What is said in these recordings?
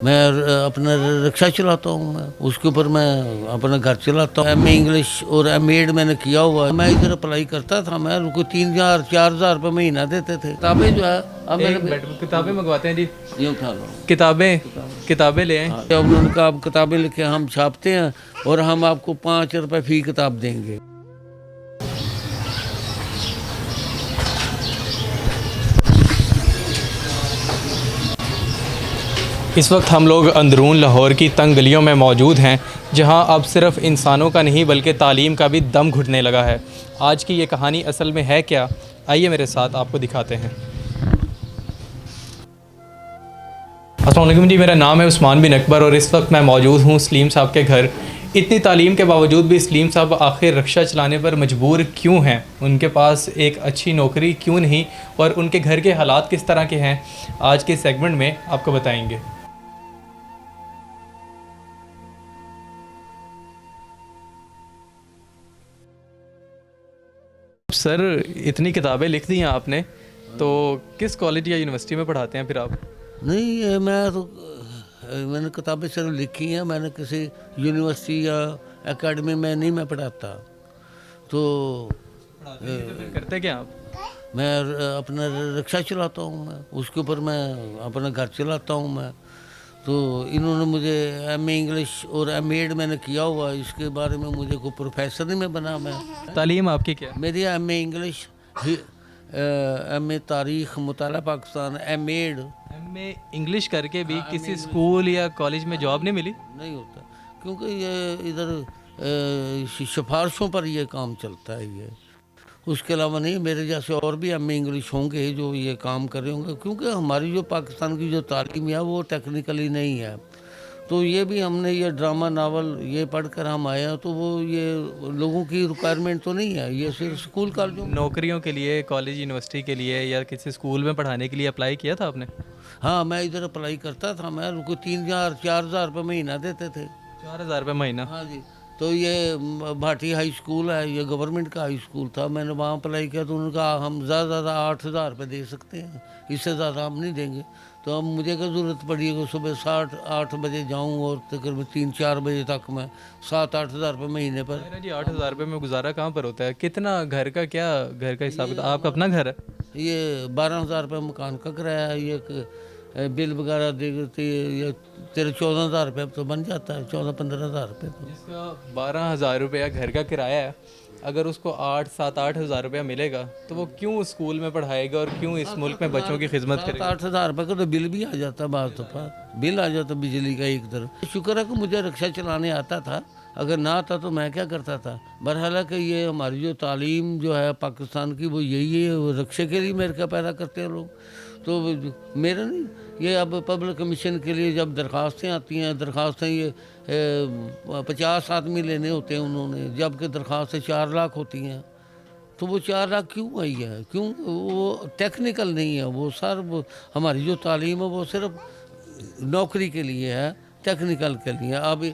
मैं अपना रिक्शा चलाता हूँ। मैं उसके ऊपर मैं अपना घर चलाता हूँ। एमए इंग्लिश और एमएड मैंने किया हुआ है। मैं इधर अप्लाई करता था, मैं उनको 3,000 4,000 रुपये महीना देते थे। किताबें जो है अब एक मैंने मिनट किताबें मंगवाते हैं जी। ये उठा लो किताबें किताबें ले आए। हाँ, अब उन्होंने कहा आप किताबें लिखे हम छापते हैं और हम आपको 5 रुपये फी किताब देंगे। इस वक्त हम लोग अंदरून लाहौर की तंग गलियों में मौजूद हैं, जहां अब सिर्फ इंसानों का नहीं बल्कि तालीम का भी दम घुटने लगा है। आज की ये कहानी असल में है क्या, आइए मेरे साथ आपको दिखाते हैं। अस्सलाम वालेकुम जी, मेरा नाम है उस्मान बिन अकबर और इस वक्त मैं मौजूद हूँ सलीम साहब के घर। इतनी तालीम के बावजूद भी सलीम साहब आखिर रिक्शा चलाने पर मजबूर क्यों हैं? उनके पास एक अच्छी नौकरी क्यों नहीं और उनके घर के हालात किस तरह के हैं, आज के सेगमेंट में आपको बताएंगे। सर, इतनी किताबें लिख दी हैं आपने, तो किस कॉलेज या यूनिवर्सिटी में पढ़ाते हैं फिर आप? नहीं ये मैं तो मैंने किताबें सिर्फ लिखी हैं, मैंने किसी यूनिवर्सिटी या एकेडमी में नहीं मैं पढ़ाता। तो पढ़ाते नहीं तो फिर करते क्या आप? मैं अपना रिक्शा चलाता हूँ। मैं उसके ऊपर मैं अपना घर चलाता हूँ। मैं तो इन्होंने मुझे एमए इंग्लिश और एमएड मैंने किया हुआ है, इसके बारे में मुझे कोई प्रोफेसर नहीं मैं बना। मैं तालीम आपकी क्या है? मेरी एमए इंग्लिश, एमए तारीख़ मुताला पाकिस्तान, एमएड एमए इंग्लिश करके भी किसी स्कूल या कॉलेज में जॉब नहीं मिली? नहीं होता, क्योंकि ये इधर सिफारिशों पर ये काम चलता है। ये उसके अलावा नहीं, मेरे जैसे और भी एम ए इंग्लिश होंगे जो ये काम कर रहे होंगे, क्योंकि हमारी जो पाकिस्तान की जो तालीम है वो टेक्निकली नहीं है। तो ये भी हमने ये ड्रामा नावल ये पढ़कर हम आए हैं, तो वो ये लोगों की रिक्वायरमेंट तो नहीं है, ये सिर्फ स्कूल कॉलेजों में। नौकरियों के लिए, कॉलेज यूनिवर्सिटी के लिए या किसी स्कूल में पढ़ाने के लिए अप्लाई किया था आपने? हाँ, मैं इधर अप्लाई करता था, मैं उनको 3,000 4,000 रुपये महीना देते थे। 4,000 रुपये महीना? हाँ जी। तो ये भाटी हाई स्कूल है, ये गवर्नमेंट का हाई स्कूल था। मैंने वहाँ अप्लाई किया तो उन्होंने कहा हम ज़्यादा से ज़्यादा 8,000 रुपये दे सकते हैं, इससे ज़्यादा हम नहीं देंगे। तो अब मुझे क्या ज़रूरत पड़ी है कि सुबह 8 बजे जाऊँ और तकरीबन 3 4 बजे तक मैं 7 8 हज़ार रुपये महीने पर। मेरा जी 8,000 रुपये में गुजारा कहाँ पर होता है? कितना घर का, क्या घर का हिसाब किताब? आपका अपना घर है? ये 12,000 रुपये मकान का किराया है, ये बिल वगैरह देते ये तेरे 14,000 रुपये तो बन जाता है, 14 15 हज़ार रुपये तो। जिसका 12,000 रुपया घर का किराया है, अगर उसको 8 7 8 हज़ार रुपया मिलेगा तो वो क्यों स्कूल में पढ़ाएगा और क्यों इस मुल्क में बच्चों की खिदमत सात करेगा? 8 हज़ार रुपये का तो बिल भी आ जाता है, बात दफ़ा बिल आ जाता बिजली का एक तरफ। शुक्र है कि मुझे रिक्शा चलाने आता था, अगर ना आता तो मैं क्या करता था। बहरहाल कि ये हमारी जो तालीम जो है पाकिस्तान की वो यही है, वो रिक्शे के लिए मेरे का पैदा करते हैं लोग। तो मेरा नहीं, ये अब पब्लिक कमीशन के लिए जब दरख्वास्तें आती हैं, दरख्वास्तें ये 50 आदमी लेने होते हैं उन्होंने, जबकि दरख्वास्तें 4 लाख होती हैं। तो वो 4 लाख क्यों आई है? क्यों? वो टेक्निकल नहीं है, वो सर वो हमारी जो तालीम है वो सिर्फ नौकरी के लिए है, टेक्निकल के लिए। अब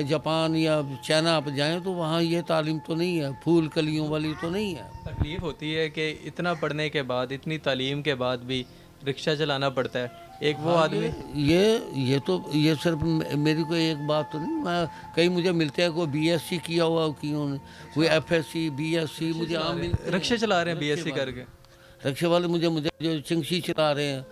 जापान या चाइना आप जाएं तो वहाँ ये तालीम तो नहीं है, फूल कलियों वाली तो नहीं है। तकलीफ होती है कि इतना पढ़ने के बाद, इतनी तालीम के बाद भी रिक्शा चलाना पड़ता है। एक वो हाँ, आदमी ये तो ये सिर्फ मेरी कोई एक बात तो नहीं। मैं कई मुझे मिलते हैं कोई बीएससी किया हुआ कि उन्होंने कोई एफएससी बीएससी मुझे आम मिलते हैं। रिक्शा चला रहे हैं बीएससी करके। रिक्शे वाले मुझे मुझे जो चिंगसी चला रहे हैं,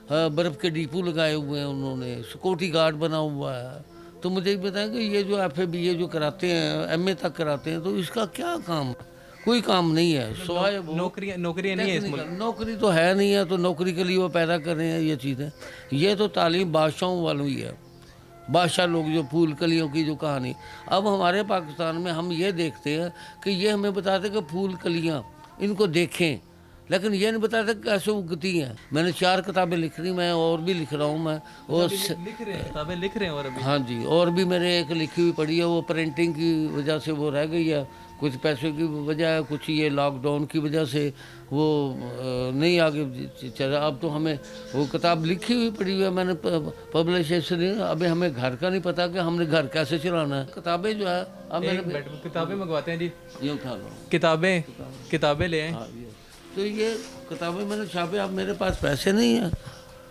हाँ, बर्फ़ के डिपो लगाए हुए हैं उन्होंने, सिक्योरिटी गार्ड बना हुआ है। तो मुझे बताएं कि ये जो एफ ए बी ए जो कराते हैं, एमए तक कराते हैं, तो इसका क्या काम है? कोई काम नहीं है सिवाय नौकरियां नहीं है इस मुल्क। नौकरी तो है नहीं है, तो नौकरी के लिए वो पैदा कर रहे हैं ये चीज़ें। ये तो तालीम बादशाहों वालों ही है, बादशाह लोग जो फूल कलियों की जो कहानी। अब हमारे पाकिस्तान में हम ये देखते हैं कि ये हमें बताते कि फूल कलियाँ इनको देखें, लेकिन ये नहीं बताते कैसे उगती हैं। मैंने 4 किताबें लिख रही, मैं और भी लिख रहा हूँ मैं। और लिख रहे हैं, किताबें लिख रहे हैं और अभी? हाँ जी, और भी मैंने एक लिखी हुई पड़ी है, वो प्रिंटिंग की वजह से वो रह गई है, कुछ पैसों की वजह है, कुछ ये लॉकडाउन की वजह से वो नहीं आगे चला। अब तो हमें वो किताब लिखी हुई पड़ी हुई है, मैंने पब्लिश इसलिए, अभी हमें घर का नहीं पता कि हमने घर कैसे चलाना है। किताबें जो है अब मैंने किताबें मंगवाते हैं जी। ये उठा लो किताबें ले आए। हाँ, ये तो ये किताबें मैंने छापे, अब मेरे पास पैसे नहीं हैं,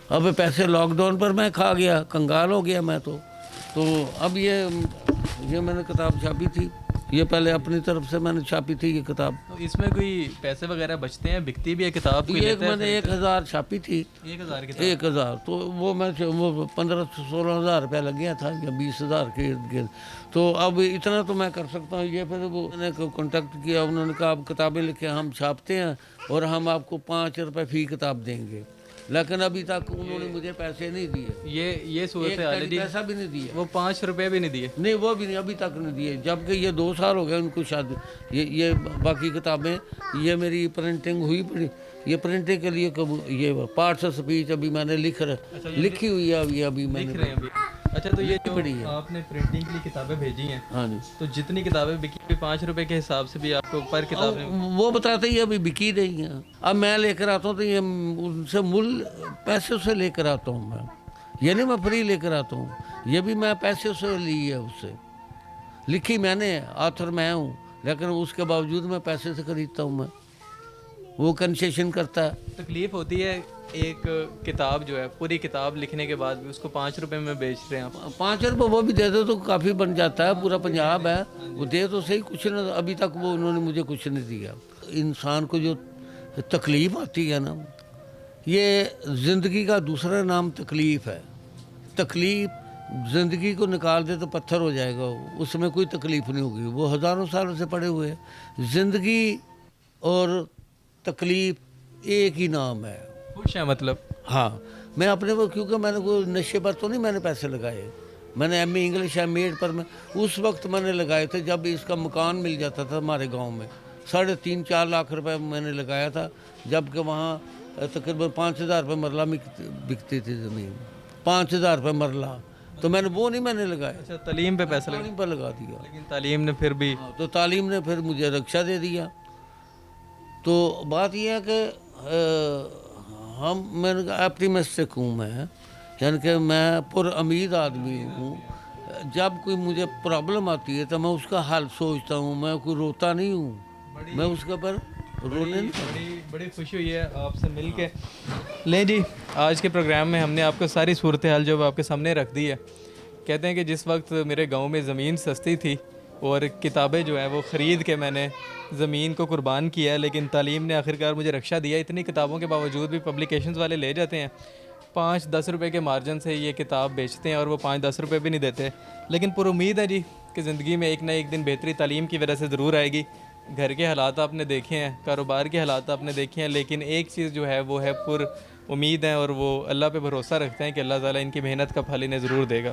अब पैसे लॉकडाउन पर मैं खा गया, कंगाल हो गया मैं तो अब ये मैंने किताब छापी थी, ये पहले अपनी तरफ से मैंने छापी थी ये किताब। तो इसमें कोई पैसे वगैरह बचते हैं, बिकती भी है किताब? कोई ये लेता है मैंने 1000 छापी थी, 1000 किताब? 1000 तो वो 15-16 हज़ार रुपया लग गया था या 20,000 के इर्द गिर्द। तो अब इतना तो मैं कर सकता हूँ। ये फिर वो मैंने कॉन्टेक्ट किया, उन्होंने कहा आप किताबें लिखें, हम छापते हैं और हम आपको 5 रुपये फ़ी किताब देंगे, लेकिन अभी तक उन्होंने मुझे पैसे नहीं दिए। ये सूरत हाल है जी। पैसा भी नहीं दिया, वो 5 रुपए भी नहीं दिए? नहीं वो भी नहीं, अभी तक नहीं दिए, जबकि ये 2 साल हो गए उनको शायद। ये बाकी किताबें ये मेरी प्रिंटिंग हुई पड़ी, ये प्रिंटिंग के लिए कब ये पार्ट्स ऑफ स्पीच अभी मैंने लिखी हुई है अभी मैंने लिख रहे हैं अभी। अच्छा, तो ये पड़ी जो है। आपने प्रिंटिंग के लिए किताबें भेजी हैं, हाँ जी, तो जितनी किताबें बिकी हुई 5 रुपए के हिसाब से भी आपको पर किताब वो बताते ही अभी बिकी नहीं है। अब मैं लेकर आता हूँ तो ये उनसे मूल पैसे से लेकर आता हूँ मैं, ये नहीं मैं फ्री लेकर आता हूँ, ये भी मैं पैसे से ली है उससे। लिखी मैंने, ऑथर मैं हूँ, लेकिन उसके बावजूद मैं पैसे से खरीदता हूँ मैं, वो कंसेशन करता है। तकलीफ होती है एक किताब जो है, पूरी किताब लिखने के बाद भी उसको 5 रुपए में बेच रहे हैं आप? 5 रुपये वो भी दे दो तो काफ़ी बन जाता है, पूरा पंजाब है, वो दे तो सही, कुछ ना अभी तक वो उन्होंने मुझे कुछ नहीं दिया। इंसान को जो तकलीफ़ आती है ना, ये ज़िंदगी का दूसरा नाम तकलीफ़ है। तकलीफ़ ज़िंदगी को निकाल दे तो पत्थर हो जाएगा, उसमें कोई तकलीफ़ नहीं होगी, वो हज़ारों सालों से पड़े हुए हैं। ज़िंदगी और तकलीफ़ एक ही नाम है। खुश है मतलब? हाँ, मैं अपने को, क्योंकि मैंने कोई नशे पर तो नहीं मैंने पैसे लगाए, मैंने एमए इंग्लिश एमएड पर मैं उस वक्त मैंने लगाए थे जब इसका मकान मिल जाता था हमारे गांव में। 3.5-4 लाख रुपए मैंने लगाया था, जबकि वहाँ तकरीबन 5,000 रुपये मरला बिकती थी ज़मीन, 5,000 रुपये मरला, तो मैंने लगाया। अच्छा, तालीम पे पैसा तालीम पर लगा दिया, लेकिन तालीम ने फिर भी तो तालीम ने फिर मुझे रक्षा दे दिया। तो बात यह है कि मैंने ऑप्टिमिस्टिक हूँ मैं, यानी कि मैं पुरउम्मीद आदमी हूँ। जब कोई मुझे प्रॉब्लम आती है तो मैं उसका हल सोचता हूँ, मैं कोई रोता नहीं हूँ, मैं उसके पर रोने नहीं। बड़ी खुशी हुई है आपसे मिल के। ले जी, आज के प्रोग्राम में हमने आपको सारी सूरत हाल जो आपके सामने रख दी है। कहते हैं कि जिस वक्त मेरे गांव में ज़मीन सस्ती थी और किताबें जो है वो ख़रीद के मैंने ज़मीन को कुर्बान किया है, लेकिन तालीम ने आखिरकार मुझे रक्षा दिया। इतनी किताबों के बावजूद भी पब्लिकेशंस वाले ले जाते हैं, 5-10 रुपए के मार्जिन से ये किताब बेचते हैं और वो 5-10 रुपए भी नहीं देते। लेकिन पुरुम्मीद है जी कि ज़िंदगी में एक ना एक दिन बेहतरी तालीम की वजह से ज़रूर आएगी। घर के हालात आपने देखे हैं, कारोबार के हालात आपने देखे हैं, लेकिन एक चीज़ जो है वो है पुरुम्मीद है और वो अल्लाह पे भरोसा रखते हैं कि अल्लाह ताला इनकी मेहनत का फल इन्हें ज़रूर देगा।